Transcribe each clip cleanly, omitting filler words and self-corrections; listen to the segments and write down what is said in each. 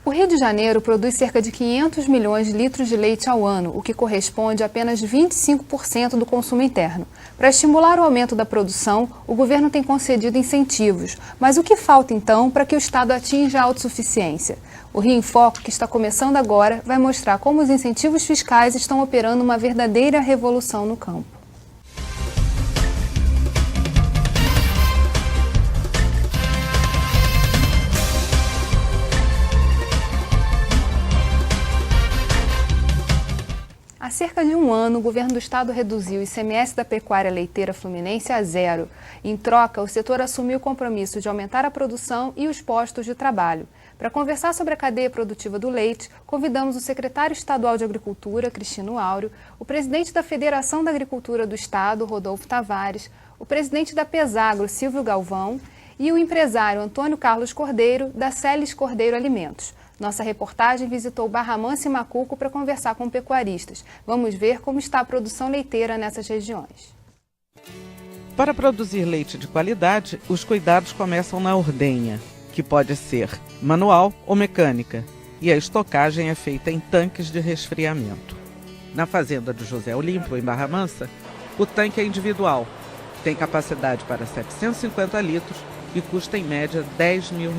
O Rio de Janeiro produz cerca de 500 milhões de litros de leite ao ano, o que corresponde a apenas 25% do consumo interno. Para estimular o aumento da produção, o governo tem concedido incentivos. Mas o que falta, então, para que o Estado atinja a autossuficiência? O Rio em Foco, que está começando agora, vai mostrar como os incentivos fiscais estão operando uma verdadeira revolução no campo. Há cerca de um ano, o governo do estado reduziu o ICMS da pecuária leiteira fluminense a zero. Em troca, o setor assumiu o compromisso de aumentar a produção e os postos de trabalho. Para conversar sobre a cadeia produtiva do leite, convidamos o secretário estadual de Agricultura, Cristino Áureo, o presidente da Federação da Agricultura do Estado, Rodolfo Tavares, o presidente da Pesagro, Silvio Galvão, e o empresário Antônio Carlos Cordeiro, da Celes Cordeiro Alimentos. Nossa reportagem visitou Barra Mansa e Macuco para conversar com pecuaristas. Vamos ver como está a produção leiteira nessas regiões. Para produzir leite de qualidade, os cuidados começam na ordenha, que pode ser manual ou mecânica, e a estocagem é feita em tanques de resfriamento. Na fazenda do José Olímpio, em Barra Mansa, o tanque é individual, tem capacidade para 750 litros e custa em média R$10 mil.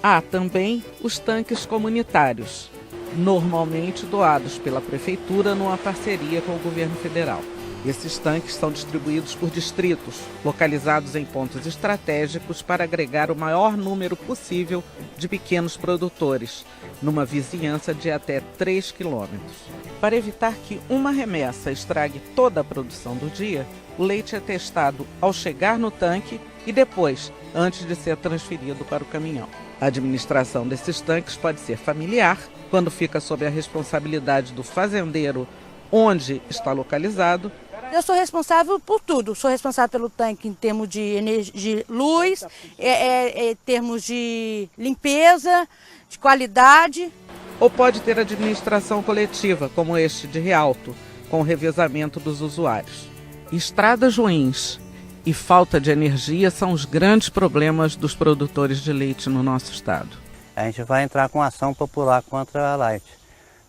Há também os tanques comunitários, normalmente doados pela prefeitura numa parceria com o governo federal. Esses tanques são distribuídos por distritos, localizados em pontos estratégicos para agregar o maior número possível de pequenos produtores, numa vizinhança de até 3 quilômetros. Para evitar que uma remessa estrague toda a produção do dia, o leite é testado ao chegar no tanque e depois, antes de ser transferido para o caminhão. A administração desses tanques pode ser familiar, quando fica sob a responsabilidade do fazendeiro onde está localizado. Eu sou responsável por tudo. Sou responsável pelo tanque em termos de energia, luz, em termos de limpeza, de qualidade. Ou pode ter administração coletiva, como este de Rialto, com o revezamento dos usuários. Estradas ruins e falta de energia são os grandes problemas dos produtores de leite no nosso estado. A gente vai entrar com ação popular contra a Light,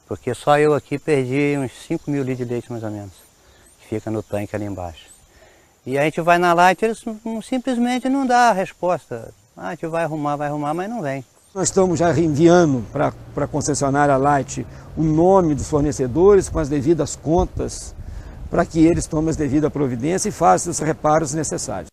porque só eu aqui perdi uns 5 mil litros de leite mais ou menos, que fica no tanque ali embaixo. E a gente vai na Light, eles simplesmente não dão a resposta. A gente vai arrumar, mas não vem. Nós estamos já enviando para a concessionária Light o nome dos fornecedores com as devidas contas, para que eles tomem as devidas providências e façam os reparos necessários.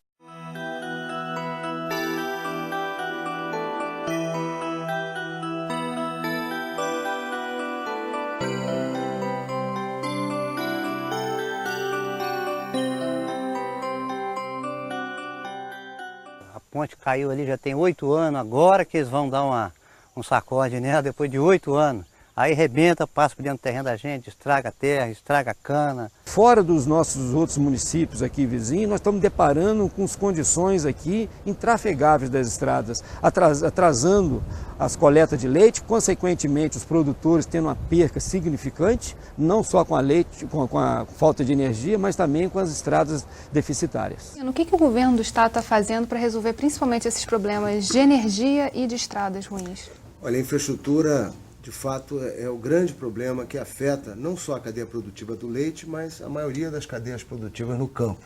A ponte caiu ali já tem 8 anos, agora que eles vão dar um sacode nela, depois de 8 anos. Aí rebenta, passa por dentro do terreno da gente, estraga a terra, estraga a cana. Fora dos nossos outros municípios aqui vizinhos, nós estamos deparando com as condições aqui intrafegáveis das estradas, atrasando as coletas de leite, consequentemente os produtores tendo uma perca significante, não só com a falta de energia, mas também com as estradas deficitárias. O que o governo do estado está fazendo para resolver principalmente esses problemas de energia e de estradas ruins? Olha, a infraestrutura, de fato, é o grande problema que afeta não só a cadeia produtiva do leite, mas a maioria das cadeias produtivas no campo.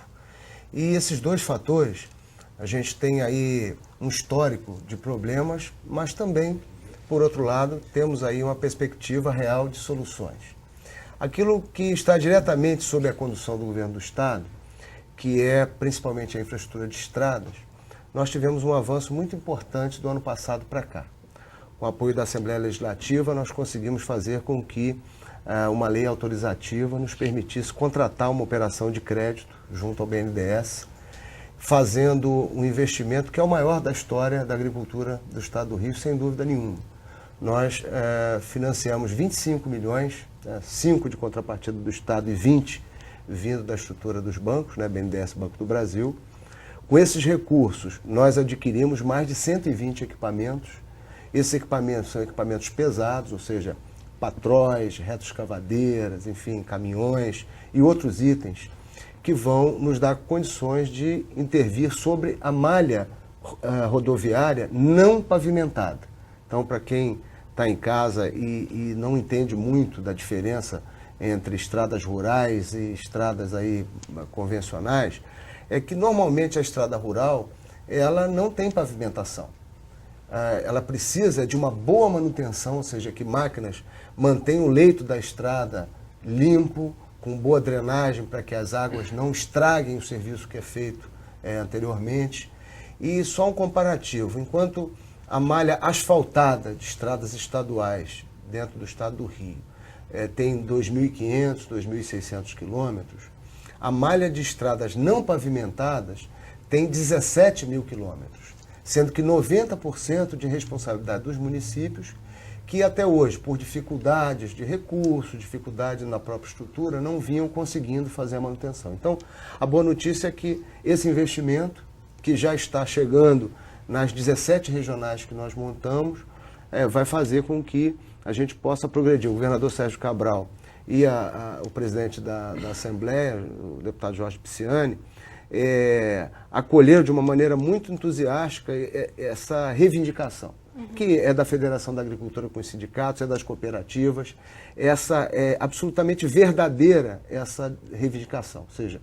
E esses dois fatores, a gente tem aí um histórico de problemas, mas também, por outro lado, temos aí uma perspectiva real de soluções. Aquilo que está diretamente sob a condução do governo do estado, que é principalmente a infraestrutura de estradas, nós tivemos um avanço muito importante do ano passado para cá. Com o apoio da Assembleia Legislativa, nós conseguimos fazer com que uma lei autorizativa nos permitisse contratar uma operação de crédito junto ao BNDES, fazendo um investimento que é o maior da história da agricultura do estado do Rio, sem dúvida nenhuma. Nós financiamos 25 milhões, 5 de contrapartida do estado e 20 vindo da estrutura dos bancos, BNDES, Banco do Brasil. Com esses recursos, nós adquirimos mais de 120 equipamentos. Esses equipamentos são equipamentos pesados, ou seja, patróis, retroescavadeiras, enfim, caminhões e outros itens que vão nos dar condições de intervir sobre a malha rodoviária não pavimentada. Então, para quem está em casa e não entende muito da diferença entre estradas rurais e estradas aí convencionais, é que normalmente a estrada rural ela não tem pavimentação. Ela precisa de uma boa manutenção, ou seja, que máquinas mantenham o leito da estrada limpo, com boa drenagem para que as águas não estraguem o serviço que é feito anteriormente. E só um comparativo, enquanto a malha asfaltada de estradas estaduais dentro do estado do Rio tem 2.500, 2.600 quilômetros, a malha de estradas não pavimentadas tem 17.000 quilômetros, sendo que 90% de responsabilidade dos municípios que até hoje, por dificuldades de recursos, dificuldade na própria estrutura, não vinham conseguindo fazer a manutenção. Então, a boa notícia é que esse investimento, que já está chegando nas 17 regionais que nós montamos, vai fazer com que a gente possa progredir. O governador Sérgio Cabral e o presidente da Assembleia, o deputado Jorge Pisciani, acolheram de uma maneira muito entusiástica essa reivindicação, que é da Federação da Agricultura com os sindicatos, é das cooperativas, essa é absolutamente verdadeira essa reivindicação. Ou seja,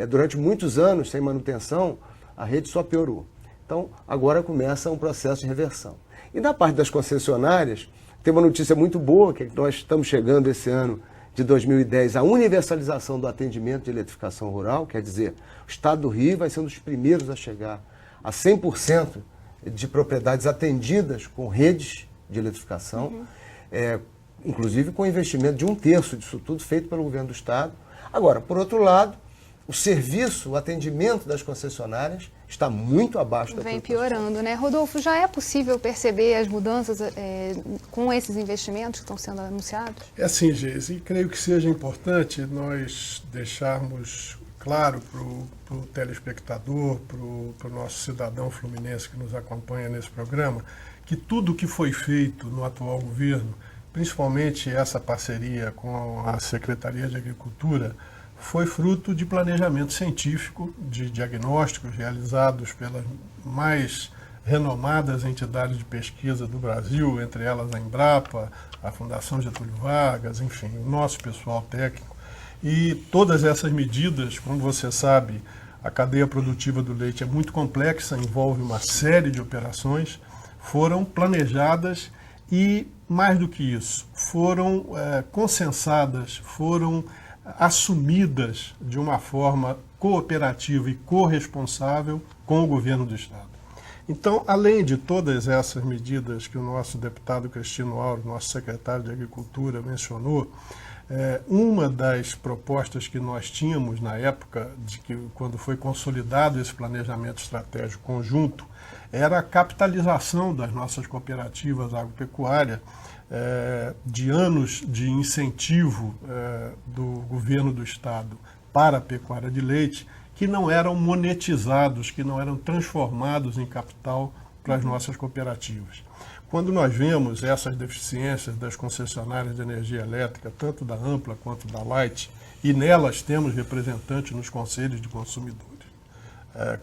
durante muitos anos, sem manutenção, a rede só piorou. Então, agora começa um processo de reversão. E da parte das concessionárias, tem uma notícia muito boa, que nós estamos chegando esse ano de 2010 à universalização do atendimento de eletrificação rural, quer dizer, o estado do Rio vai ser um dos primeiros a chegar a 100% de propriedades atendidas com redes de eletrificação, inclusive com investimento de 1/3 disso tudo feito pelo governo do estado. Agora, por outro lado, o serviço, o atendimento das concessionárias está muito abaixo da Vem piorando, né? Rodolfo, já é possível perceber as mudanças com esses investimentos que estão sendo anunciados? É assim, Geise, e creio que seja importante nós deixarmos claro para o telespectador, para o nosso cidadão fluminense que nos acompanha nesse programa, que tudo que foi feito no atual governo, principalmente essa parceria com a Secretaria de Agricultura, foi fruto de planejamento científico, de diagnósticos realizados pelas mais renomadas entidades de pesquisa do Brasil, entre elas a Embrapa, a Fundação Getúlio Vargas, enfim, o nosso pessoal técnico. E todas essas medidas, como você sabe, a cadeia produtiva do leite é muito complexa, envolve uma série de operações, foram planejadas e, mais do que isso, foram consensadas, foram assumidas de uma forma cooperativa e corresponsável com o governo do estado. Então, além de todas essas medidas que o nosso deputado Cristino Auro, nosso secretário de Agricultura, mencionou, uma das propostas que nós tínhamos na época, quando foi consolidado esse planejamento estratégico conjunto, era a capitalização das nossas cooperativas agropecuárias, de anos de incentivo do governo do estado para a pecuária de leite, que não eram monetizados, que não eram transformados em capital para as nossas cooperativas. Quando nós vemos essas deficiências das concessionárias de energia elétrica, tanto da Ampla quanto da Light, e nelas temos representantes nos conselhos de consumidores,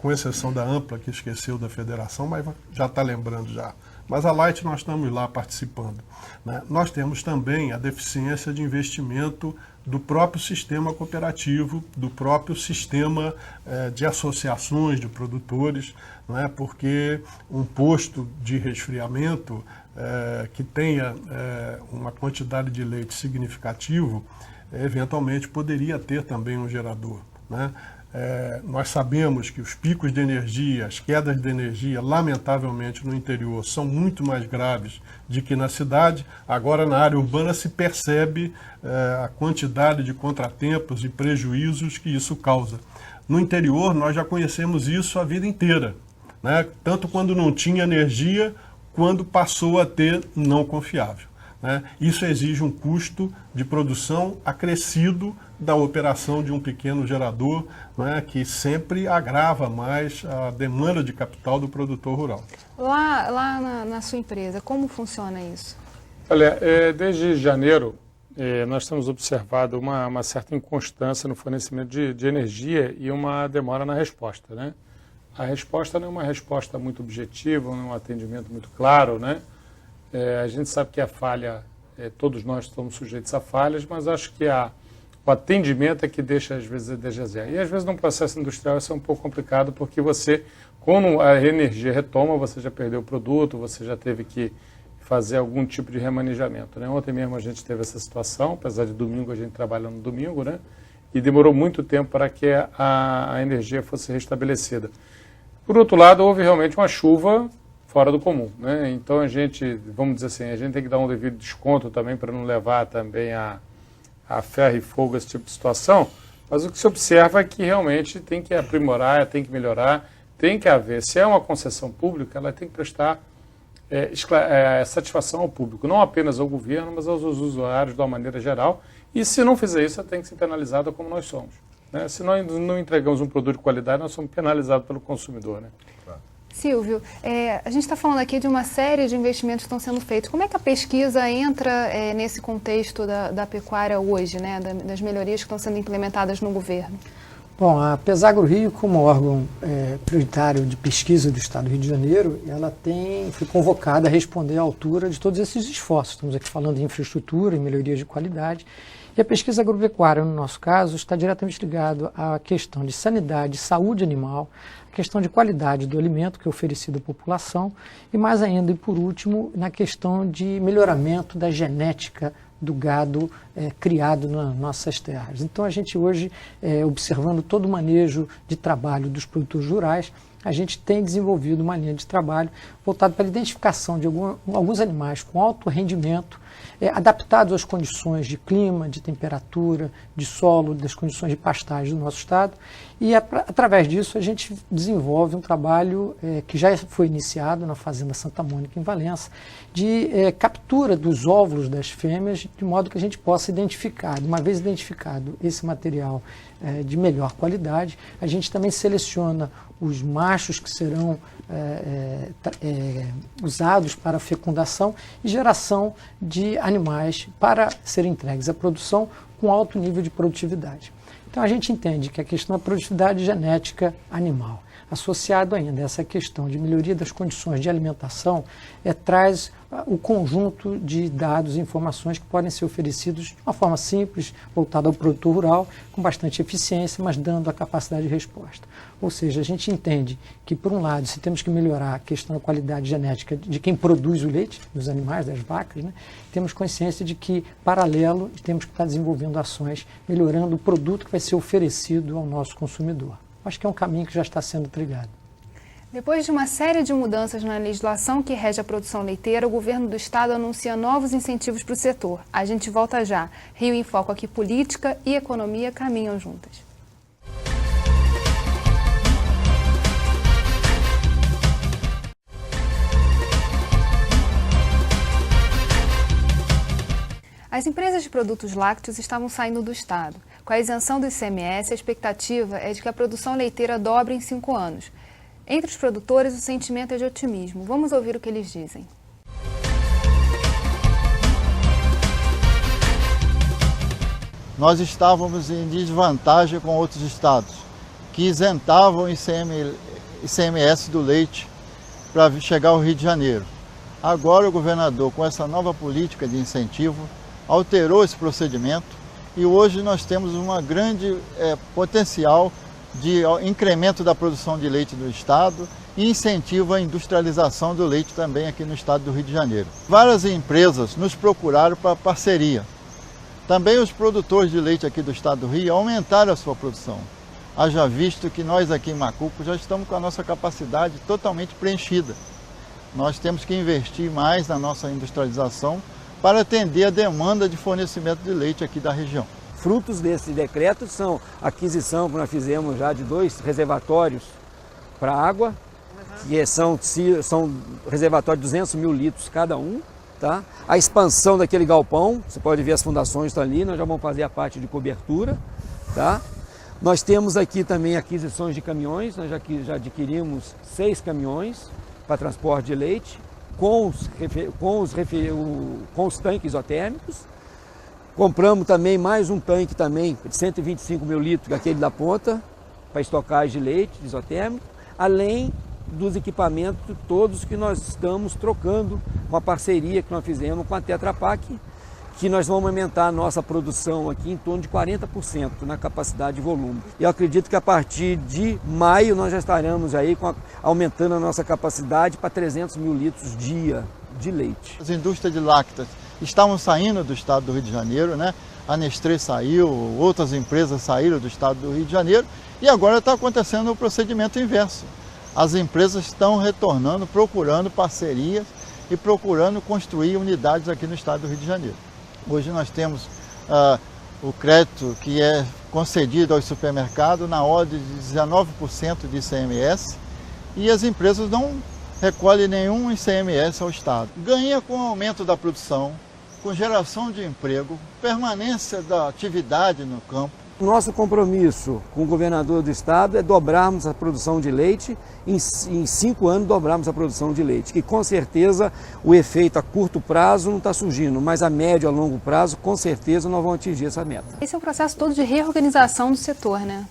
com exceção da Ampla, que esqueceu da federação, mas já está lembrando já. Mas a Light nós estamos lá participando, né? Nós temos também a deficiência de investimento do próprio sistema cooperativo, do próprio sistema de associações de produtores, né? Porque um posto de resfriamento que tenha uma quantidade de leite significativo, eventualmente poderia ter também um gerador, né? Nós sabemos que os picos de energia, as quedas de energia, lamentavelmente no interior, são muito mais graves do que na cidade. Agora, na área urbana, se percebe a quantidade de contratempos e prejuízos que isso causa. No interior, nós já conhecemos isso a vida inteira, né? Tanto quando não tinha energia, quando passou a ter não confiável, né? Isso exige um custo de produção acrescido da operação de um pequeno gerador, né, que sempre agrava mais a demanda de capital do produtor rural. Lá na sua empresa, como funciona isso? Olha, desde janeiro nós temos observado uma certa inconstância no fornecimento de energia e uma demora na resposta, né? A resposta não é uma resposta muito objetiva, não é um atendimento muito claro, né? A gente sabe que a falha, todos nós estamos sujeitos a falhas, mas acho que o atendimento é que deixa, às vezes, a desejar. E, às vezes, num processo industrial isso é um pouco complicado, porque você, quando a energia retoma, você já perdeu o produto, você já teve que fazer algum tipo de remanejamento, né? Ontem mesmo a gente teve essa situação, apesar de domingo a gente trabalha no domingo, né? E demorou muito tempo para que a energia fosse restabelecida. Por outro lado, houve realmente uma chuva fora do comum, né? Então a gente, vamos dizer assim, a gente tem que dar um devido desconto também para não levar também a ferro e fogo esse tipo de situação, mas o que se observa é que realmente tem que aprimorar, tem que melhorar, tem que haver, se é uma concessão pública, ela tem que prestar satisfação ao público, não apenas ao governo, mas aos usuários de uma maneira geral, e se não fizer isso, ela tem que ser penalizada como nós somos, né? Se nós não entregamos um produto de qualidade, nós somos penalizados pelo consumidor, né? Silvio, a gente está falando aqui de uma série de investimentos que estão sendo feitos. Como é que a pesquisa entra nesse contexto da pecuária hoje, né, das melhorias que estão sendo implementadas no governo? Bom, a Pesagro Rio, como órgão prioritário de pesquisa do Estado do Rio de Janeiro, ela foi convocada a responder à altura de todos esses esforços. Estamos aqui falando de infraestrutura e melhorias de qualidade. E a pesquisa agropecuária, no nosso caso, está diretamente ligado à questão de sanidade, saúde animal, a questão de qualidade do alimento que é oferecido à população e, mais ainda, e por último, na questão de melhoramento da genética do gado criado nas nossas terras. Então, a gente hoje, observando todo o manejo de trabalho dos produtores rurais, a gente tem desenvolvido uma linha de trabalho voltada para a identificação de alguns animais com alto rendimento, adaptados às condições de clima, de temperatura, de solo, das condições de pastagem do nosso estado. E, através disso, a gente desenvolve um trabalho que já foi iniciado na Fazenda Santa Mônica, em Valença, de captura dos óvulos das fêmeas, de modo que a gente possa identificar, uma vez identificado esse material de melhor qualidade, a gente também seleciona os machos que serão usados para fecundação e geração de animais para serem entregues à produção com alto nível de produtividade. Então a gente entende que a questão da produtividade genética animal, associado ainda a essa questão de melhoria das condições de alimentação, traz o conjunto de dados e informações que podem ser oferecidos de uma forma simples, voltada ao produtor rural, com bastante eficiência, mas dando a capacidade de resposta. Ou seja, a gente entende que, por um lado, se temos que melhorar a questão da qualidade genética de quem produz o leite, dos animais, das vacas, né, temos consciência de que, paralelo, temos que estar desenvolvendo ações, melhorando o produto que vai ser oferecido ao nosso consumidor. Acho que é um caminho que já está sendo trilhado. Depois de uma série de mudanças na legislação que rege a produção leiteira, o governo do estado anuncia novos incentivos para o setor. A gente volta já. Rio em Foco aqui, política e economia caminham juntas. As empresas de produtos lácteos estavam saindo do estado. Com a isenção do ICMS, a expectativa é de que a produção leiteira dobre em 5 anos. Entre os produtores, o sentimento é de otimismo. Vamos ouvir o que eles dizem. Nós estávamos em desvantagem com outros estados, que isentavam o ICMS do leite para chegar ao Rio de Janeiro. Agora o governador, com essa nova política de incentivo, alterou esse procedimento e hoje nós temos uma grande potencial de incremento da produção de leite do estado e incentivo à industrialização do leite também aqui no estado do Rio de Janeiro. Várias empresas nos procuraram para parceria. Também os produtores de leite aqui do estado do Rio aumentaram a sua produção. Haja visto que nós aqui em Macuco já estamos com a nossa capacidade totalmente preenchida. Nós temos que investir mais na nossa industrialização para atender a demanda de fornecimento de leite aqui da região. Frutos desse decreto são a aquisição que nós fizemos já de 2 reservatórios para água, que são reservatórios de 200 mil litros cada um. Tá? A expansão daquele galpão, você pode ver as fundações estão ali, nós já vamos fazer a parte de cobertura. Tá? Nós temos aqui também aquisições de caminhões, nós já adquirimos 6 caminhões para transporte de leite, com os tanques isotérmicos. Compramos também mais um tanque também de 125 mil litros, aquele da ponta, para estocagem de leite isotérmico, além dos equipamentos todos que nós estamos trocando com a parceria que nós fizemos com a Tetra Pak, que nós vamos aumentar a nossa produção aqui em torno de 40% na capacidade de volume. E eu acredito que a partir de maio nós já estaremos aí aumentando a nossa capacidade para 300 mil litros dia de leite. As indústrias de lácteos estavam saindo do estado do Rio de Janeiro, né? A Nestlé saiu, outras empresas saíram do estado do Rio de Janeiro e agora está acontecendo o procedimento inverso. As empresas estão retornando, procurando parcerias e procurando construir unidades aqui no estado do Rio de Janeiro. Hoje nós temos o crédito que é concedido aos supermercados na ordem de 19% de ICMS e as empresas não recolhem nenhum ICMS ao Estado. Ganha com o aumento da produção, com geração de emprego, permanência da atividade no campo. Nosso compromisso com o governador do estado é dobrarmos a produção de leite, em 5 anos dobrarmos a produção de leite, que com certeza o efeito a curto prazo não está surgindo, mas a médio e a longo prazo com certeza nós vamos atingir essa meta. Esse é um processo todo de reorganização do setor, né?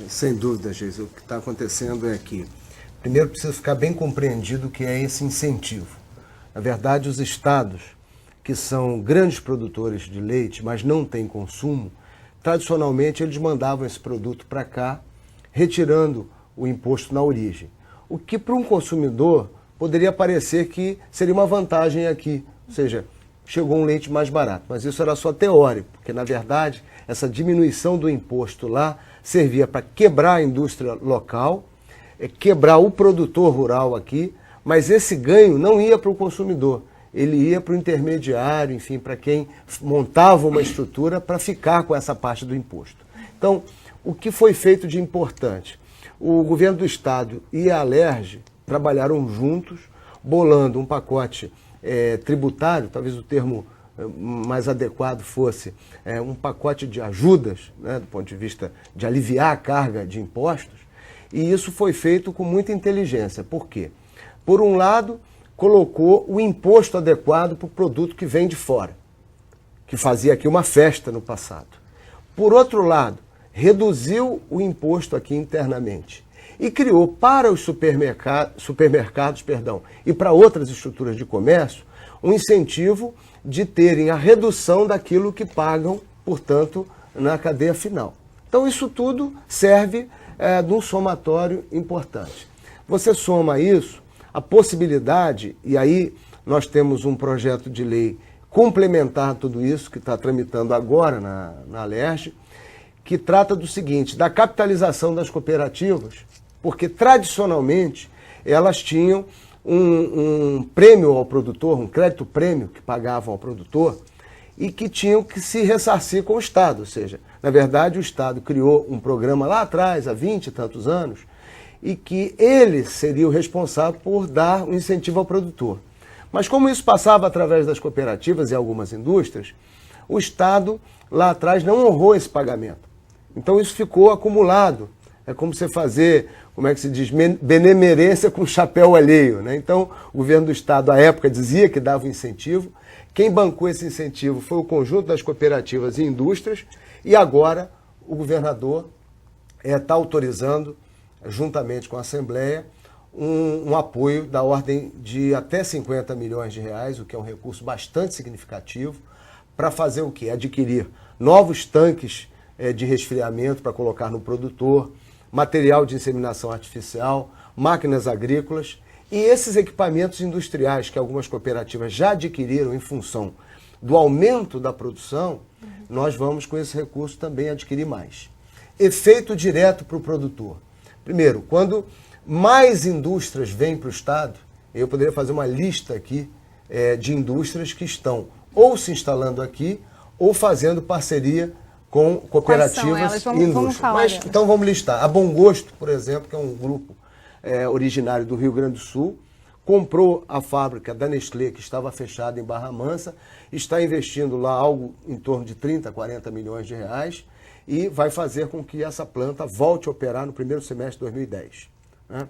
Sem dúvida, Geisa, o que está acontecendo é que primeiro precisa ficar bem compreendido o que é esse incentivo. Na verdade, os estados que são grandes produtores de leite, mas não têm consumo, tradicionalmente eles mandavam esse produto para cá, retirando o imposto na origem. O que para um consumidor poderia parecer que seria uma vantagem aqui, ou seja, chegou um leite mais barato, mas isso era só teórico, porque na verdade essa diminuição do imposto lá servia para quebrar a indústria local, quebrar o produtor rural aqui, mas esse ganho não ia para o consumidor. Ele ia para o intermediário, enfim, para quem montava uma estrutura para ficar com essa parte do imposto. Então, o que foi feito de importante? O governo do estado e a Alerj trabalharam juntos, bolando um pacote tributário, talvez o termo mais adequado fosse um pacote de ajudas, né, do ponto de vista de aliviar a carga de impostos, e isso foi feito com muita inteligência. Por quê? Por um lado, colocou o imposto adequado para o produto que vem de fora, que fazia aqui uma festa no passado. Por outro lado, reduziu o imposto aqui internamente e criou para os supermercados e para outras estruturas de comércio um incentivo de terem a redução daquilo que pagam, portanto, na cadeia final. Então isso tudo serve de um somatório importante. Você soma isso, a possibilidade, e aí nós temos um projeto de lei complementar a tudo isso, que está tramitando agora na Alerj, que trata do seguinte, da capitalização das cooperativas, porque tradicionalmente elas tinham um prêmio ao produtor, um crédito prêmio que pagavam ao produtor, e que tinham que se ressarcir com o Estado, ou seja, na verdade o Estado criou um programa lá atrás, há 20 e tantos anos, e que ele seria o responsável por dar um incentivo ao produtor. Mas como isso passava através das cooperativas e algumas indústrias, o Estado lá atrás não honrou esse pagamento. Então isso ficou acumulado. É como você fazer, como é que se diz, benemerência com chapéu alheio, né? Então o governo do Estado à época dizia que dava um incentivo, quem bancou esse incentivo foi o conjunto das cooperativas e indústrias, e agora o governador está autorizando, juntamente com a Assembleia, um apoio da ordem de até 50 milhões de reais, o que é um recurso bastante significativo, para fazer o quê? Adquirir novos tanques de resfriamento para colocar no produtor, material de inseminação artificial, máquinas agrícolas e esses equipamentos industriais que algumas cooperativas já adquiriram em função do aumento da produção, nós vamos com esse recurso também adquirir mais. Efeito direto para o produtor. Primeiro, quando mais indústrias vêm para o Estado, eu poderia fazer uma lista aqui de indústrias que estão ou se instalando aqui ou fazendo parceria com cooperativas e indústrias. Então vamos listar. A Bom Gosto, por exemplo, que é um grupo originário do Rio Grande do Sul, comprou a fábrica da Nestlé, que estava fechada em Barra Mansa, está investindo lá algo em torno de 30, 40 milhões de reais, e vai fazer com que essa planta volte a operar no primeiro semestre de 2010. Né?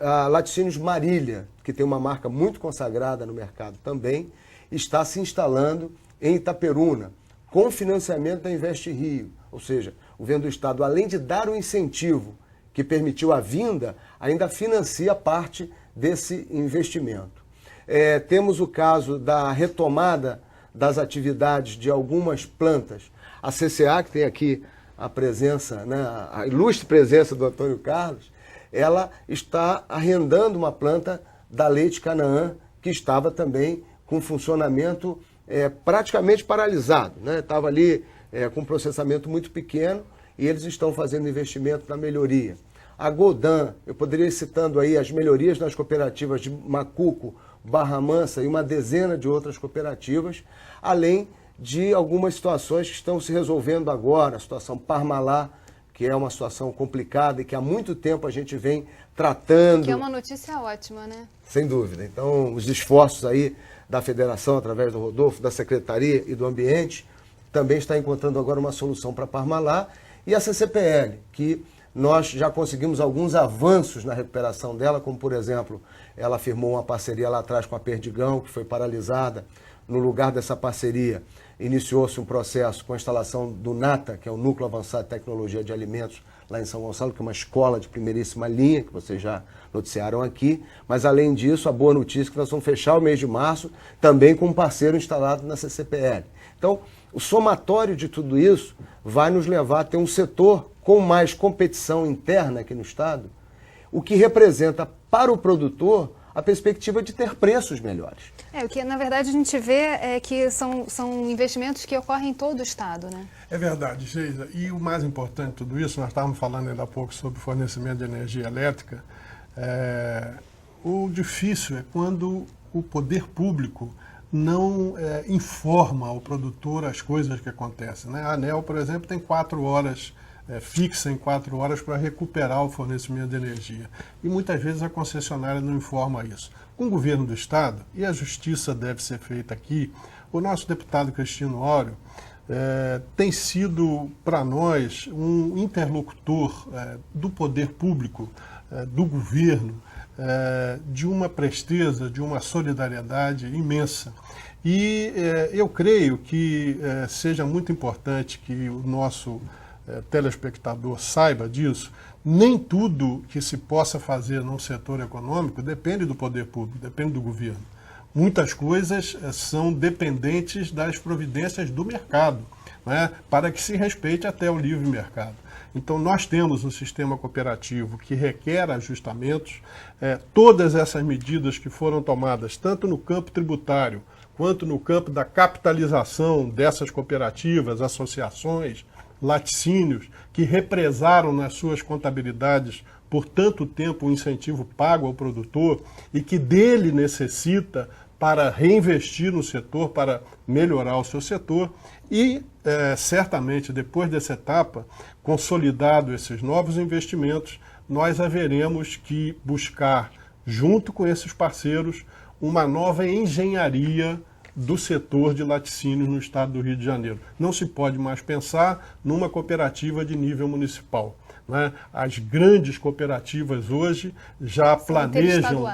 A Laticínios Marília, que tem uma marca muito consagrada no mercado também, está se instalando em Itaperuna, com financiamento da Invest Rio. Ou seja, o governo do Estado, além de dar um incentivo que permitiu a vinda, ainda financia parte desse investimento. Temos o caso da retomada das atividades de algumas plantas. A CCA, que tem aqui a presença, né, a ilustre presença do Antônio Carlos, ela está arrendando uma planta da Leite Canaã, que estava também com funcionamento praticamente paralisado, né? Estava ali com um processamento muito pequeno e eles estão fazendo investimento na melhoria. A Godan, eu poderia ir citando aí as melhorias nas cooperativas de Macuco, Barra Mansa e uma dezena de outras cooperativas, além de algumas situações que estão se resolvendo agora, a situação Parmalá, que é uma situação complicada e que há muito tempo a gente vem tratando. Que é uma notícia ótima, né? Sem dúvida. Então, os esforços aí da Federação, através do Rodolfo, da Secretaria e do Ambiente, também está encontrando agora uma solução para Parmalá. E a CCPL, que nós já conseguimos alguns avanços na recuperação dela, como, por exemplo, ela firmou uma parceria lá atrás com a Perdigão, que foi paralisada. No lugar dessa parceria, iniciou-se um processo com a instalação do NATA, que é o Núcleo Avançado de Tecnologia de Alimentos, lá em São Gonçalo, que é uma escola de primeiríssima linha, que vocês já noticiaram aqui. Mas, além disso, a boa notícia é que nós vamos fechar o mês de março também com um parceiro instalado na CCPL. Então, o somatório de tudo isso vai nos levar a ter um setor com mais competição interna aqui no Estado, o que representa para o produtor a perspectiva de ter preços melhores. O que na verdade a gente vê é que são investimentos que ocorrem em todo o Estado, né? É verdade, Geisa. E o mais importante de tudo isso, nós estávamos falando ainda há pouco sobre fornecimento de energia elétrica, o difícil é quando o poder público não informa ao produtor as coisas que acontecem, né? A ANEEL, por exemplo, tem 4 horas, fixa em 4 horas para recuperar o fornecimento de energia. E muitas vezes a concessionária não informa isso. Com o governo do Estado, e a justiça deve ser feita aqui, o nosso deputado Cristino Áureo tem sido para nós um interlocutor do poder público, do governo, de uma presteza, de uma solidariedade imensa. E eu creio que seja muito importante que o nosso telespectador saiba disso. Nem tudo que se possa fazer num setor econômico depende do poder público, depende do governo. Muitas coisas são dependentes das providências do mercado, né, para que se respeite até o livre mercado. Então, nós temos um sistema cooperativo que requer ajustamentos. Todas essas medidas que foram tomadas, tanto no campo tributário, quanto no campo da capitalização dessas cooperativas, associações, laticínios, que represaram nas suas contabilidades por tanto tempo o incentivo pago ao produtor e que dele necessita para reinvestir no setor, para melhorar o seu setor. E, certamente, depois dessa etapa, consolidado esses novos investimentos, nós haveremos que buscar, junto com esses parceiros, uma nova engenharia do setor de laticínios no estado do Rio de Janeiro. Não se pode mais pensar numa cooperativa de nível municipal, né? As grandes cooperativas hoje já planejam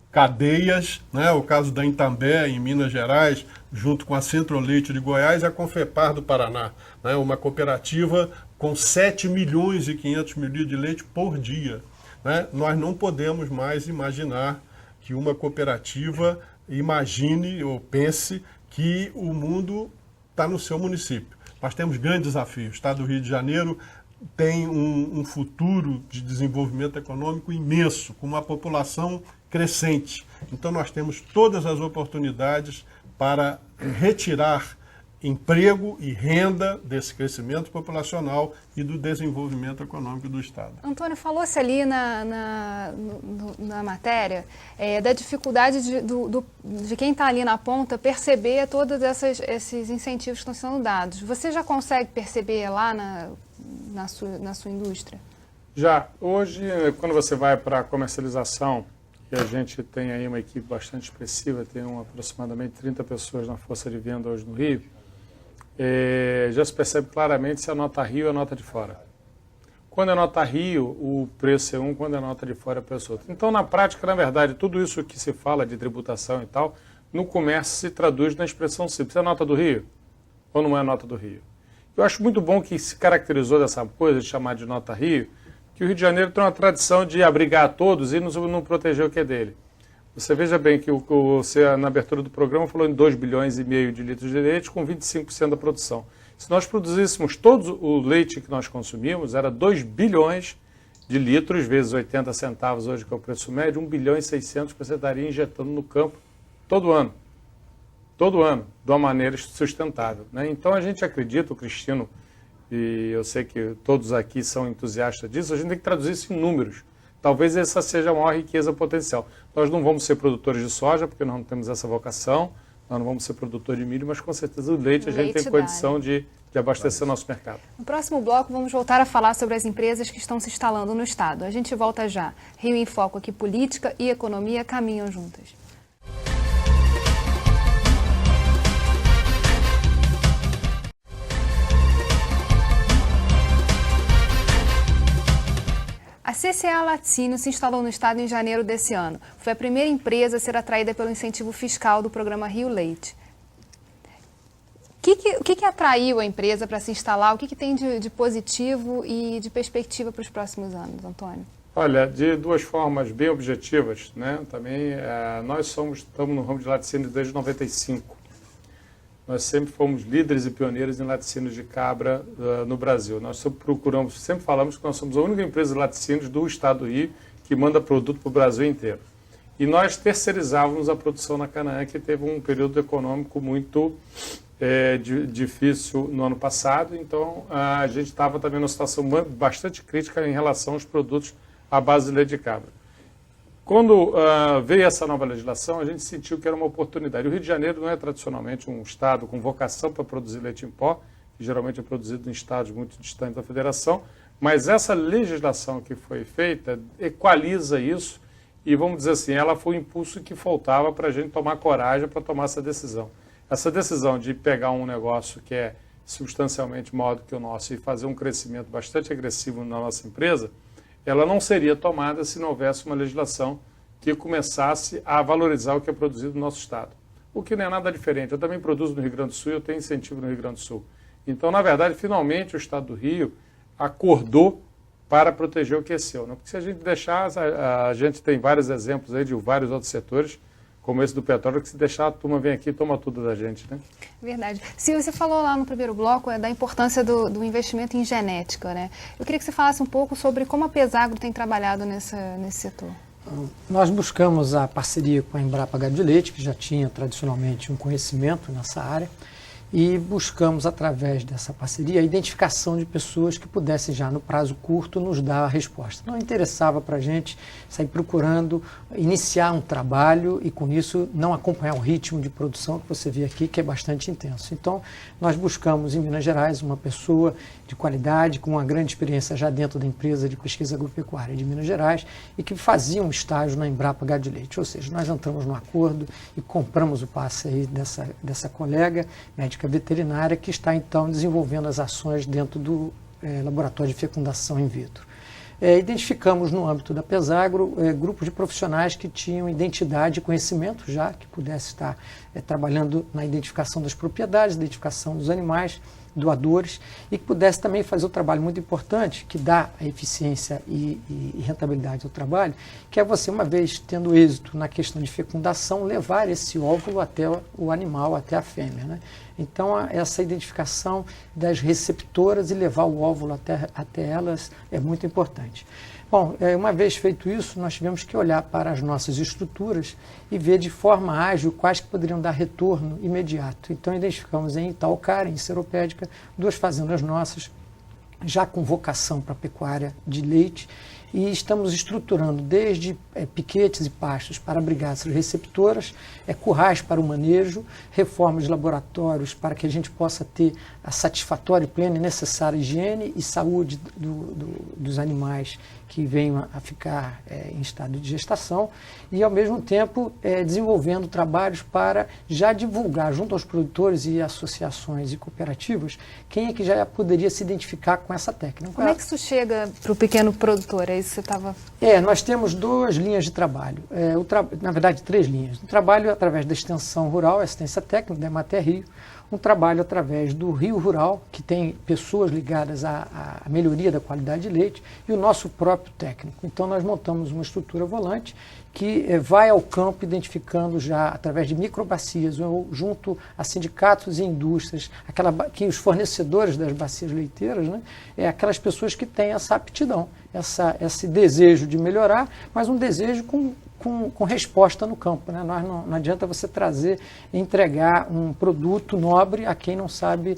cadeias, né? O caso da Intambé, em Minas Gerais, junto com a Centro-Leite de Goiás e a Confepar do Paraná, né? Uma cooperativa com 7 milhões e 500 mil litros de leite por dia, né? Nós não podemos mais imaginar que uma cooperativa imagine ou pense que o mundo está no seu município. Nós temos grandes desafios. O estado do Rio de Janeiro tem um futuro de desenvolvimento econômico imenso, com uma população crescente. Então nós temos todas as oportunidades para retirar emprego e renda desse crescimento populacional e do desenvolvimento econômico do Estado. Antônio, falou-se ali na matéria da dificuldade de quem está ali na ponta perceber todos esses incentivos que estão sendo dados. Você já consegue perceber lá na sua indústria? Já. Hoje, quando você vai para a comercialização, e a gente tem aí uma equipe bastante expressiva, tem aproximadamente 30 pessoas na força de venda hoje no Rio, já se percebe claramente se a nota Rio é a nota de fora. Quando é nota Rio, o preço é um, quando é nota de fora, o preço é outro. Então, na prática, na verdade, tudo isso que se fala de tributação e tal, no comércio se traduz na expressão simples. É nota do Rio ou não é nota do Rio? Eu acho muito bom que se caracterizou dessa coisa de chamar de nota Rio, que que o Rio de Janeiro tem uma tradição de abrigar a todos e não proteger o que é dele. Você veja bem que você, na abertura do programa, falou em 2,5 bilhões de litros de leite com 25% da produção. Se nós produzíssemos todo o leite que nós consumimos, era 2 bilhões de litros, vezes 80 centavos hoje, que é o preço médio, 1,6 bilhões que você estaria injetando no campo todo ano, de uma maneira sustentável, né? Então a gente acredita, o Cristino, e eu sei que todos aqui são entusiastas disso, a gente tem que traduzir isso em números. Talvez essa seja a maior riqueza potencial. Nós não vamos ser produtores de soja, porque nós não temos essa vocação, nós não vamos ser produtor de milho, mas com certeza o leite a gente tem condição de abastecer nosso mercado. No próximo bloco, vamos voltar a falar sobre as empresas que estão se instalando no Estado. A gente volta já. Rio em Foco aqui, política e economia caminham juntas. A CCA Laticínio se instalou no estado em janeiro desse ano. Foi a primeira empresa a ser atraída pelo incentivo fiscal do programa Rio Leite. O que atraiu a empresa para se instalar? O que tem de positivo e de perspectiva para os próximos anos, Antônio? Olha, de duas formas bem objetivas, né? Também nós estamos no ramo de laticínio desde 95. Nós sempre fomos líderes e pioneiros em laticínios de cabra no Brasil. Nós sempre falamos que nós somos a única empresa de laticínios do estado do Rio que manda produto para o Brasil inteiro. E nós terceirizávamos a produção na Canaã, que teve um período econômico muito difícil no ano passado. Então, a gente estava também numa situação bastante crítica em relação aos produtos à base de leite de cabra. Quando veio essa nova legislação, a gente sentiu que era uma oportunidade. O Rio de Janeiro não é tradicionalmente um estado com vocação para produzir leite em pó, que geralmente é produzido em estados muito distantes da federação, mas essa legislação que foi feita equaliza isso e, vamos dizer assim, ela foi o impulso que faltava para a gente tomar coragem para tomar essa decisão. Essa decisão de pegar um negócio que é substancialmente maior do que o nosso e fazer um crescimento bastante agressivo na nossa empresa, ela não seria tomada se não houvesse uma legislação que começasse a valorizar o que é produzido no nosso estado. O que não é nada diferente. Eu também produzo no Rio Grande do Sul e eu tenho incentivo no Rio Grande do Sul. Então, na verdade, finalmente o estado do Rio acordou para proteger o que é seu, né? Porque se a gente deixar, a gente tem vários exemplos aí de vários outros setores, como esse do petróleo, que se deixar a turma vem aqui e toma tudo da gente, né? Verdade. Silvia, você falou lá no primeiro bloco da importância do investimento em genética, né? Eu queria que você falasse um pouco sobre como a Pesagro tem trabalhado nesse setor. Nós buscamos a parceria com a Embrapa Gado de Leite, que já tinha tradicionalmente um conhecimento nessa área, e buscamos, através dessa parceria, a identificação de pessoas que pudessem já no prazo curto nos dar a resposta. Não interessava para a gente sair procurando iniciar um trabalho e com isso não acompanhar o ritmo de produção que você vê aqui, que é bastante intenso. Então, nós buscamos em Minas Gerais uma pessoa de qualidade, com uma grande experiência já dentro da empresa de pesquisa agropecuária de Minas Gerais e que fazia um estágio na Embrapa Gado de Leite. Ou seja, nós entramos no acordo e compramos o passe aí dessa colega médica veterinária que está então desenvolvendo as ações dentro do laboratório de fecundação in vitro. Identificamos no âmbito da Pesagro grupos de profissionais que tinham identidade e conhecimento já, que pudesse estar trabalhando na identificação das propriedades, identificação dos animais, doadores, e que pudesse também fazer o trabalho muito importante, que dá a eficiência e rentabilidade ao trabalho, que é você, uma vez tendo êxito na questão de fecundação, levar esse óvulo até o animal, até a fêmea, né? Então, essa identificação das receptoras e levar o óvulo até elas é muito importante. Bom, uma vez feito isso, nós tivemos que olhar para as nossas estruturas e ver de forma ágil quais que poderiam dar retorno imediato. Então, identificamos em Itaucara, em Seropédica, 2 fazendas nossas, já com vocação para a pecuária de leite, e estamos estruturando desde piquetes e pastos para abrigar essas receptoras, currais para o manejo, reformas de laboratórios para que a gente possa ter a satisfatória, plena e necessária higiene e saúde dos animais que venham a ficar em estado de gestação e, ao mesmo tempo, desenvolvendo trabalhos para já divulgar junto aos produtores e associações e cooperativas quem é que já poderia se identificar com essa técnica. Como é que isso chega para o pequeno produtor? É isso que você estava... Nós temos 2 linhas de trabalho, na verdade 3 linhas. Um trabalho através da extensão rural, assistência técnica, da Emater Rio, um trabalho através do Rio Rural, que tem pessoas ligadas à melhoria da qualidade de leite, e o nosso próprio técnico. Então nós montamos uma estrutura volante que vai ao campo identificando já, através de microbacias, ou junto a sindicatos e indústrias, que os fornecedores das bacias leiteiras, né, aquelas pessoas que têm essa aptidão, esse desejo de melhorar, mas um desejo com resposta no campo. Né? Não adianta você trazer e entregar um produto nobre a quem não sabe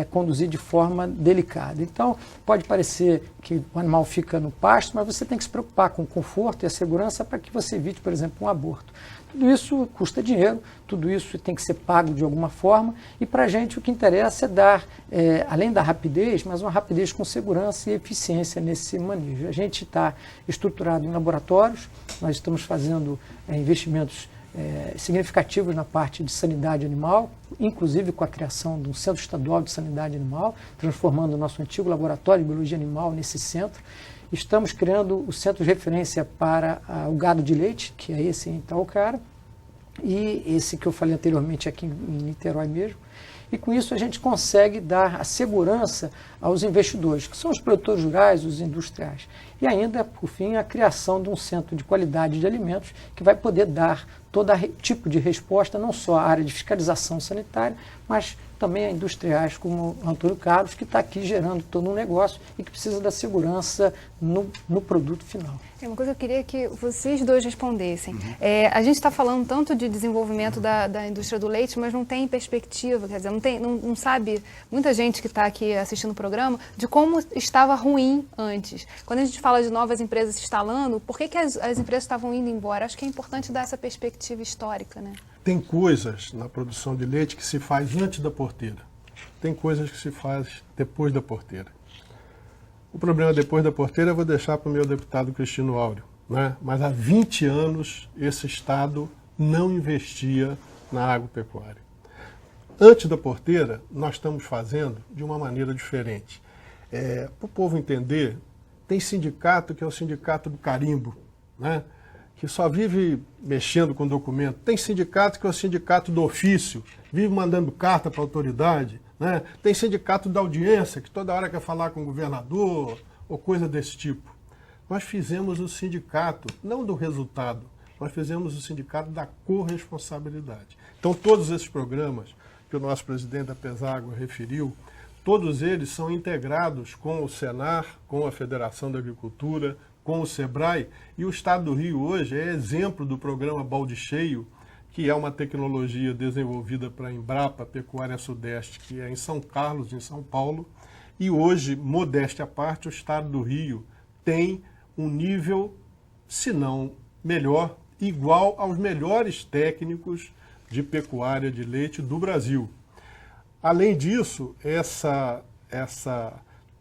conduzir de forma delicada. Então, pode parecer que o animal fica no pasto, mas você tem que se preocupar com o conforto e a segurança para que você evite, por exemplo, um aborto. Tudo isso custa dinheiro, tudo isso tem que ser pago de alguma forma, e para a gente o que interessa é dar, além da rapidez, mas uma rapidez com segurança e eficiência nesse manejo. A gente está estruturado em laboratórios, nós estamos fazendo investimentos significativos na parte de sanidade animal, inclusive com a criação de um Centro Estadual de Sanidade Animal, transformando o nosso antigo laboratório de biologia animal nesse centro. Estamos criando o centro de referência para o gado de leite, que é esse em Itaocara, e esse que eu falei anteriormente aqui em Niterói mesmo. E com isso a gente consegue dar a segurança aos investidores, que são os produtores rurais, os industriais. E ainda, por fim, a criação de um centro de qualidade de alimentos que vai poder dar todo tipo de resposta, não só à área de fiscalização sanitária, mas também a industriais como Antônio Carlos, que está aqui gerando todo um negócio e que precisa da segurança no produto final. Uma coisa que eu queria que vocês dois respondessem. A gente está falando tanto de desenvolvimento da indústria do leite, mas não tem perspectiva, quer dizer, não sabe, muita gente que está aqui assistindo o programa, de como estava ruim antes. Quando a gente fala de novas empresas se instalando, por que as empresas estavam indo embora? Acho que é importante dar essa perspectiva histórica, né? Tem coisas na produção de leite que se faz antes da porteira. Tem coisas que se faz depois da porteira. O problema depois da porteira eu vou deixar para o meu deputado Cristino Áureo, né? Mas há 20 anos esse Estado não investia na agropecuária. Antes da porteira, nós estamos fazendo de uma maneira diferente. Para o povo entender, tem sindicato que é o sindicato do carimbo, né? Que só vive mexendo com documento. Tem sindicato que é o sindicato do ofício, vive mandando carta para a autoridade, né? Tem sindicato da audiência, que toda hora quer falar com o governador, ou coisa desse tipo. Nós fizemos o sindicato, não do resultado, nós fizemos o sindicato da corresponsabilidade. Então todos esses programas que o nosso presidente da Peságua referiu, todos eles são integrados com o Senar, com a Federação da Agricultura, com o SEBRAE, e o Estado do Rio hoje é exemplo do programa Balde Cheio, que é uma tecnologia desenvolvida para a Embrapa Pecuária Sudeste, que é em São Carlos, em São Paulo, e hoje, modéstia à parte, o Estado do Rio tem um nível, se não melhor, igual aos melhores técnicos de pecuária de leite do Brasil. Além disso, essa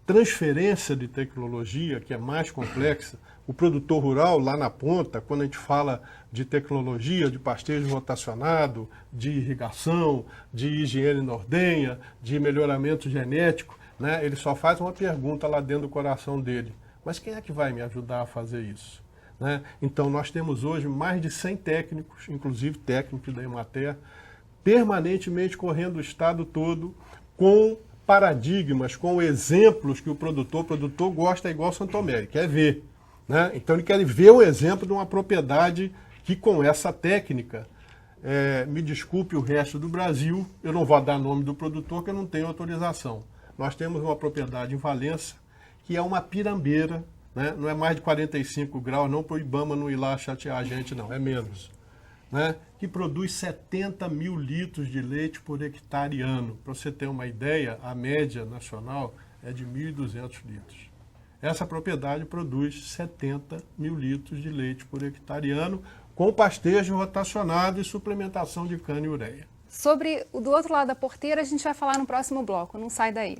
transferência de tecnologia, que é mais complexa, o produtor rural lá na ponta, quando a gente fala de tecnologia, de pastejo rotacionado, de irrigação, de higiene na ordenha, de melhoramento genético, né, ele só faz uma pergunta lá dentro do coração dele: mas quem é que vai me ajudar a fazer isso? Né? Então nós temos hoje mais de 100 técnicos, inclusive técnicos da Emater, permanentemente correndo o estado todo com paradigmas, com exemplos que o produtor gosta igual Santo Tomé, ele quer ver. Né? Então ele quer ver o exemplo de uma propriedade que com essa técnica, me desculpe o resto do Brasil, eu não vou dar nome do produtor porque eu não tenho autorização. Nós temos uma propriedade em Valença que é uma pirambeira, né? Não é mais de 45 graus, não para o Ibama não ir lá chatear a gente, não, é menos. Né? Que produz 70 mil litros de leite por hectare ano. Para você ter uma ideia, a média nacional é de 1.200 litros. Essa propriedade produz 70 mil litros de leite por hectare ano, com pastejo rotacionado e suplementação de cana e ureia. Sobre o do outro lado da porteira, a gente vai falar no próximo bloco, não sai daí.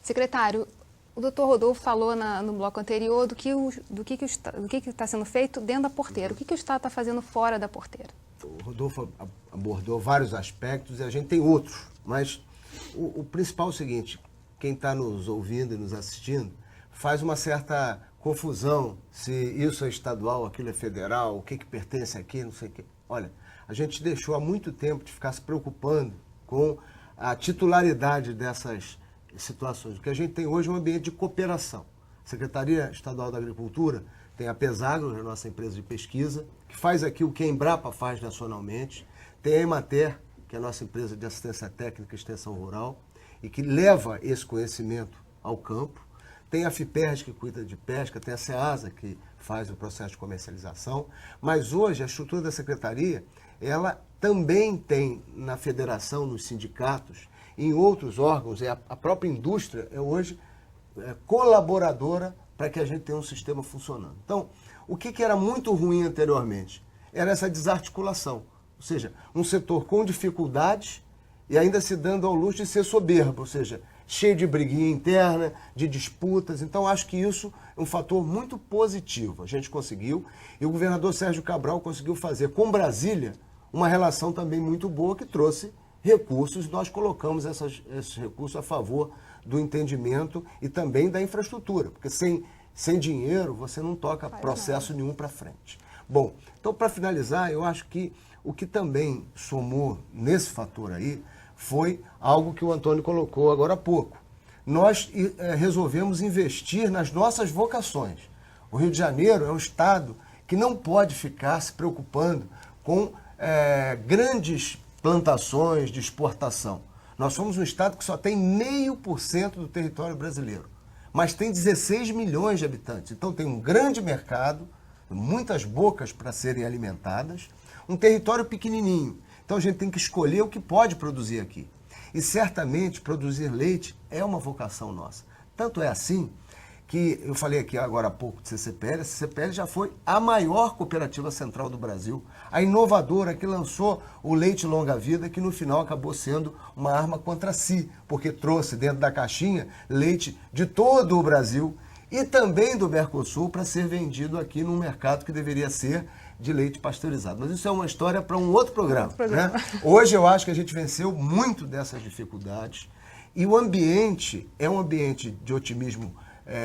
Secretário, O doutor Rodolfo falou no bloco anterior do que está sendo feito dentro da porteira. O que o Estado está fazendo fora da porteira? O Rodolfo abordou vários aspectos e a gente tem outros, mas o principal é o seguinte: quem está nos ouvindo e nos assistindo faz uma certa confusão se isso é estadual, aquilo é federal, o que pertence aqui, não sei o quê. Olha, a gente deixou há muito tempo de ficar se preocupando com a titularidade dessas situações. O que a gente tem hoje é um ambiente de cooperação. A Secretaria Estadual da Agricultura tem a Pesagro, a nossa empresa de pesquisa, que faz aqui o que a Embrapa faz nacionalmente. Tem a Emater, que é a nossa empresa de assistência técnica e extensão rural, e que leva esse conhecimento ao campo. Tem a FIPERJ, que cuida de pesca, tem a SEASA, que faz o processo de comercialização. Mas hoje a estrutura da Secretaria, ela também tem na federação, nos sindicatos, em outros órgãos, a própria indústria é hoje colaboradora para que a gente tenha um sistema funcionando. Então, o que era muito ruim anteriormente? Era essa desarticulação, ou seja, um setor com dificuldades e ainda se dando ao luxo de ser soberbo, ou seja, cheio de briguinha interna, de disputas. Então, acho que isso é um fator muito positivo. A gente conseguiu, e o governador Sérgio Cabral conseguiu fazer com Brasília uma relação também muito boa que trouxe recursos. Nós colocamos esses recursos a favor do entendimento e também da infraestrutura, porque sem dinheiro você não toca processo nenhum para frente. Bom, então para finalizar, eu acho que o que também somou nesse fator aí foi algo que o Antônio colocou agora há pouco. Nós resolvemos investir nas nossas vocações. O Rio de Janeiro é um estado que não pode ficar se preocupando com grandes plantações de exportação. Nós somos um estado que só tem 0,5% do território brasileiro, mas tem 16 milhões de habitantes. Então tem um grande mercado, muitas bocas para serem alimentadas, um território pequenininho. Então a gente tem que escolher o que pode produzir aqui. E certamente produzir leite é uma vocação nossa. Tanto é assim que eu falei aqui agora há pouco de CCPL, a CCPL já foi a maior cooperativa central do Brasil, a inovadora que lançou o leite longa-vida, que no final acabou sendo uma arma contra si, porque trouxe dentro da caixinha leite de todo o Brasil e também do Mercosul para ser vendido aqui num mercado que deveria ser de leite pasteurizado. Mas isso é uma história para um outro programa. Né? Hoje eu acho que a gente venceu muito dessas dificuldades e o ambiente é um ambiente de otimismo,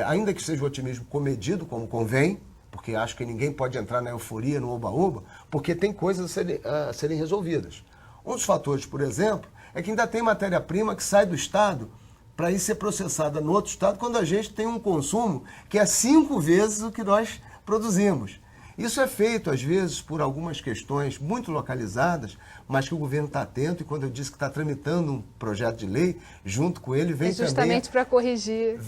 ainda que seja um otimismo comedido, como convém, porque acho que ninguém pode entrar na euforia, no oba-oba, porque tem coisas a serem resolvidas. Um dos fatores, por exemplo, é que ainda tem matéria-prima que sai do Estado para ir ser processada no outro Estado, quando a gente tem um consumo que é 5 vezes o que nós produzimos. Isso é feito, às vezes, por algumas questões muito localizadas, mas que o governo está atento, e quando eu disse que está tramitando um projeto de lei, junto com ele vem justamente para corrigir.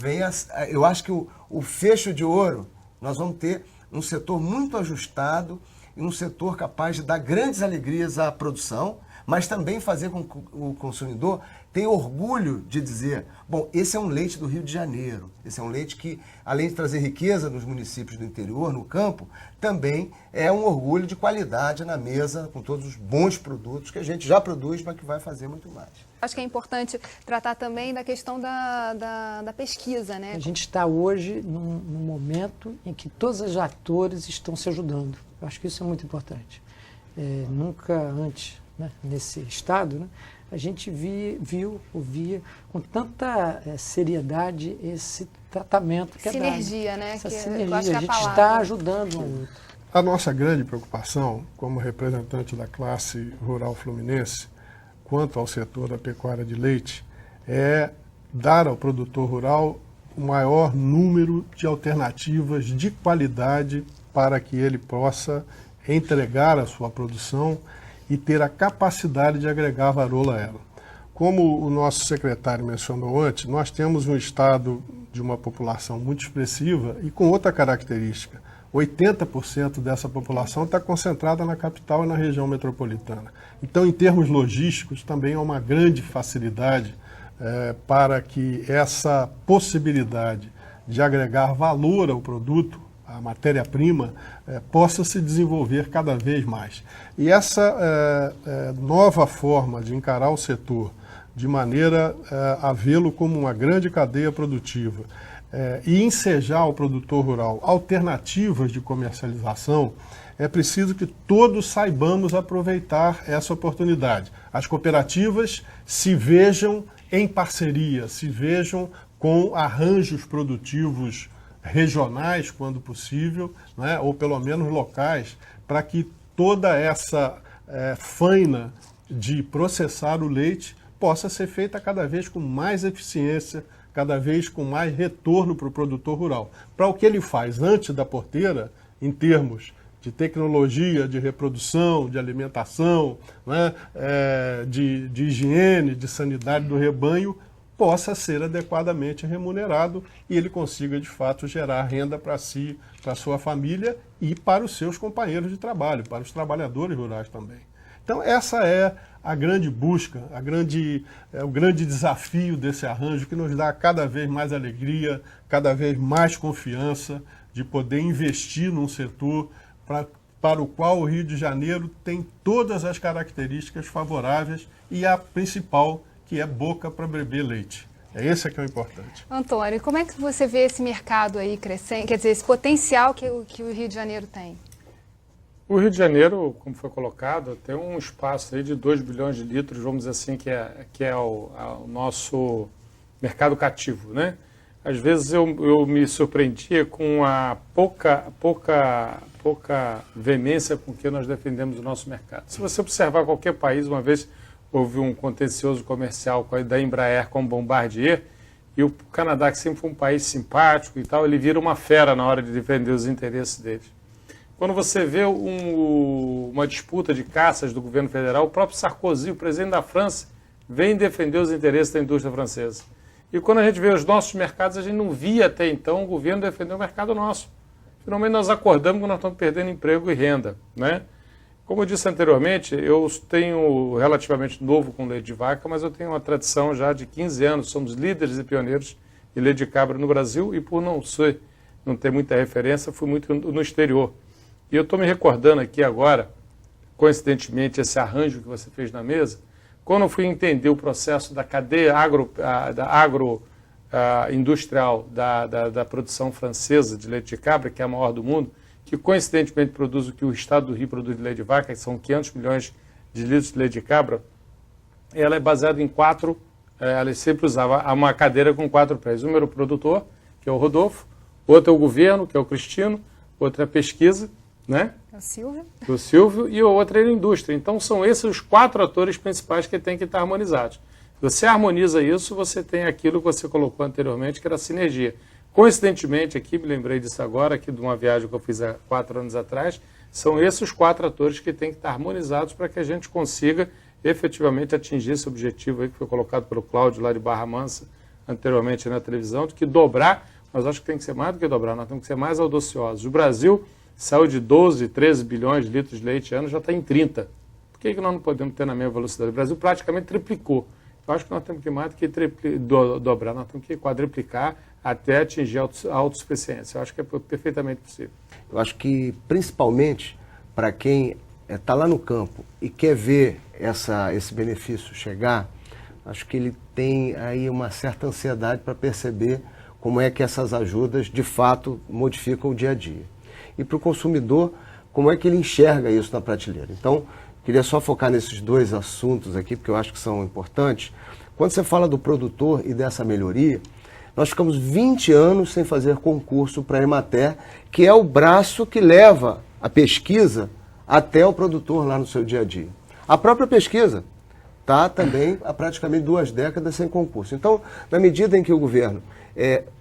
Eu acho que o fecho de ouro, nós vamos ter um setor muito ajustado e um setor capaz de dar grandes alegrias à produção, mas também fazer com que o consumidor tenha orgulho de dizer, bom, esse é um leite do Rio de Janeiro, esse é um leite que, além de trazer riqueza nos municípios do interior, no campo, também é um orgulho de qualidade na mesa, com todos os bons produtos que a gente já produz, mas que vai fazer muito mais. Acho que é importante tratar também da questão da pesquisa, né? A gente está hoje num momento em que todos os atores estão se ajudando. Eu acho que isso é muito importante. Nunca antes, né, nesse estado, né, a gente ouvia com tanta seriedade esse tratamento que sinergia, é dado. Né? Essa que sinergia, a gente está ajudando um outro. A nossa grande preocupação, como representante da classe rural fluminense, quanto ao setor da pecuária de leite, é dar ao produtor rural o maior número de alternativas de qualidade para que ele possa entregar a sua produção e ter a capacidade de agregar valor a ela. Como o nosso secretário mencionou antes, nós temos um estado de uma população muito expressiva e com outra característica. 80% dessa população está concentrada na capital e na região metropolitana. Então, em termos logísticos, também é uma grande facilidade para que essa possibilidade de agregar valor ao produto, a matéria-prima, possa se desenvolver cada vez mais. E essa nova forma de encarar o setor de maneira a vê-lo como uma grande cadeia produtiva, e ensejar ao produtor rural alternativas de comercialização, é preciso que todos saibamos aproveitar essa oportunidade. As cooperativas se vejam em parceria, se vejam com arranjos produtivos regionais, quando possível, né, ou pelo menos locais, para que toda essa faina de processar o leite possa ser feita cada vez com mais eficiência, cada vez com mais retorno para o produtor rural. Para o que ele faz antes da porteira, em termos de tecnologia, de reprodução, de alimentação, né, de higiene, de sanidade do rebanho, possa ser adequadamente remunerado e ele consiga, de fato, gerar renda para si, para a sua família e para os seus companheiros de trabalho, para os trabalhadores rurais também. Então, essa é a grande busca, o grande desafio desse arranjo que nos dá cada vez mais alegria, cada vez mais confiança de poder investir num setor para o qual o Rio de Janeiro tem todas as características favoráveis e a principal, que é boca para beber leite. Esse que é o importante. Antônio, como é que você vê esse mercado aí crescendo, quer dizer, esse potencial que o Rio de Janeiro tem? O Rio de Janeiro, como foi colocado, tem um espaço aí de 2 bilhões de litros, vamos dizer assim, que é o nosso mercado cativo, né? Às vezes eu me surpreendia com a pouca veemência com que nós defendemos o nosso mercado. Se você observar qualquer país, uma vez houve um contencioso comercial da Embraer com Bombardier, e o Canadá, que sempre foi um país simpático e tal, ele vira uma fera na hora de defender os interesses deles. Quando você vê uma disputa de caças do governo federal, o próprio Sarkozy, o presidente da França, vem defender os interesses da indústria francesa. E quando a gente vê os nossos mercados, a gente não via até então o governo defender o mercado nosso. Finalmente nós acordamos que nós estamos perdendo emprego e renda, né? Como eu disse anteriormente, eu tenho relativamente novo com leite de vaca, mas eu tenho uma tradição já de 15 anos, somos líderes e pioneiros em leite de cabra no Brasil e por não ter muita referência, fui muito no exterior. E eu estou me recordando aqui agora, coincidentemente, esse arranjo que você fez na mesa, quando eu fui entender o processo da cadeia agroindustrial da produção francesa de leite de cabra, que é a maior do mundo, que coincidentemente produz o que o estado do Rio produz de leite de vaca, que são 500 milhões de litros de leite de cabra, ela é baseada em ela sempre usava uma cadeira com 4 pés. Um era o produtor, que é o Rodolfo, outro é o governo, que é o Cristino, outro é a pesquisa, né? O Silvio, e o outro é a indústria. Então são esses os 4 atores principais que têm que estar harmonizados. Se você harmoniza isso, você tem aquilo que você colocou anteriormente, que era a sinergia. Coincidentemente, aqui, me lembrei disso agora, aqui de uma viagem que eu fiz há 4 anos atrás, são esses os 4 atores que têm que estar harmonizados para que a gente consiga efetivamente atingir esse objetivo aí que foi colocado pelo Cláudio lá de Barra Mansa, anteriormente na televisão, de que dobrar, mas acho que tem que ser mais do que dobrar, nós temos que ser mais audaciosos. O Brasil saiu de 12, 13 bilhões de litros de leite ano, já está em 30. Por que nós não podemos ter na mesma velocidade? O Brasil praticamente triplicou. Eu acho que nós temos que mais do que dobrar, nós temos que quadriplicar até atingir a autossuficiência. Eu acho que é perfeitamente possível. Eu acho que, principalmente, para quem está lá no campo e quer ver esse benefício chegar, acho que ele tem aí uma certa ansiedade para perceber como é que essas ajudas, de fato, modificam o dia a dia. E para o consumidor, como é que ele enxerga isso na prateleira. Então, queria só focar nesses 2 assuntos aqui, porque eu acho que são importantes. Quando você fala do produtor e dessa melhoria, nós ficamos 20 anos sem fazer concurso para a Emater, que é o braço que leva a pesquisa até o produtor lá no seu dia a dia. A própria pesquisa está também há praticamente 2 décadas sem concurso. Então, na medida em que o governo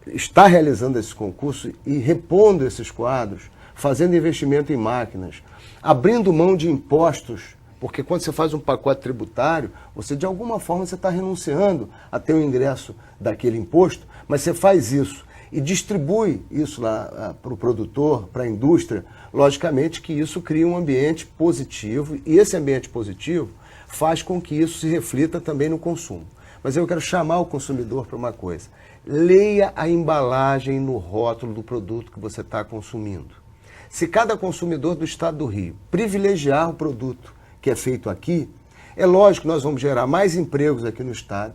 está realizando esse concurso e repondo esses quadros, fazendo investimento em máquinas, abrindo mão de impostos, porque quando você faz um pacote tributário, você de alguma forma você está renunciando a ter o ingresso daquele imposto, mas você faz isso e distribui isso lá para o produtor, para a indústria, logicamente que isso cria um ambiente positivo e esse ambiente positivo faz com que isso se reflita também no consumo. Mas eu quero chamar o consumidor para uma coisa. Leia a embalagem no rótulo do produto que você está consumindo. Se cada consumidor do estado do Rio privilegiar o produto que é feito aqui, é lógico que nós vamos gerar mais empregos aqui no estado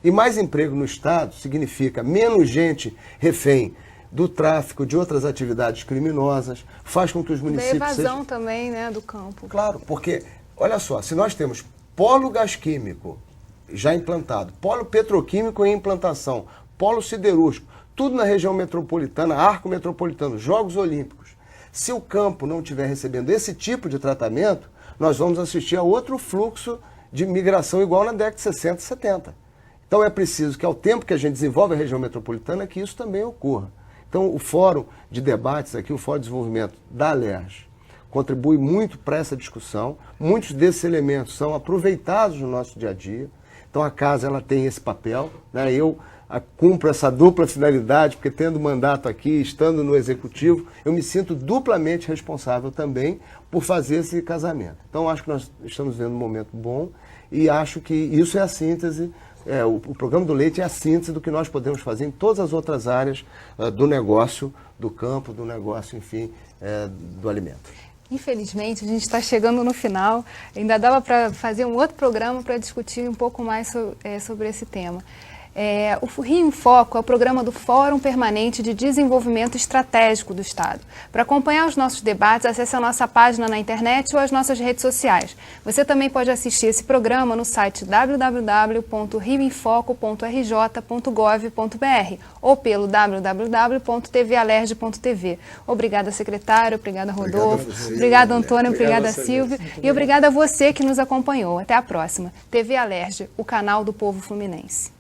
E mais emprego no Estado significa menos gente refém do tráfico, de outras atividades criminosas, faz com que os municípios... Da evasão também, né, do campo. Claro, porque, olha só, se nós temos polo gás químico já implantado, polo petroquímico em implantação, polo siderúrgico, tudo na região metropolitana, arco metropolitano, Jogos Olímpicos. Se o campo não estiver recebendo esse tipo de tratamento, nós vamos assistir a outro fluxo de migração igual na década de 60 e 70. Então é preciso que ao tempo que a gente desenvolve a região metropolitana, que isso também ocorra. Então o Fórum de Debates aqui, o Fórum de Desenvolvimento da Alerj, contribui muito para essa discussão. Muitos desses elementos são aproveitados no nosso dia a dia. Então a casa ela tem esse papel, né? Eu cumpro essa dupla finalidade, porque tendo mandato aqui, estando no Executivo, eu me sinto duplamente responsável também por fazer esse casamento. Então acho que nós estamos vendo um momento bom e acho que isso é a síntese, o programa do leite é a síntese do que nós podemos fazer em todas as outras áreas do negócio, do campo, do negócio, enfim, do alimento. Infelizmente, a gente está chegando no final. Ainda dava para fazer um outro programa para discutir um pouco mais sobre esse tema. O Rio em Foco é o programa do Fórum Permanente de Desenvolvimento Estratégico do Estado. Para acompanhar os nossos debates, acesse a nossa página na internet ou as nossas redes sociais. Você também pode assistir esse programa no site www.rioemfoco.rj.gov.br ou pelo www.tvalerj.tv. Obrigada, secretário. Obrigada, Rodolfo. Obrigada, Antônio. Obrigada, Silvia. E obrigada a você que nos acompanhou. Até a próxima. TV Alerj, o canal do povo fluminense.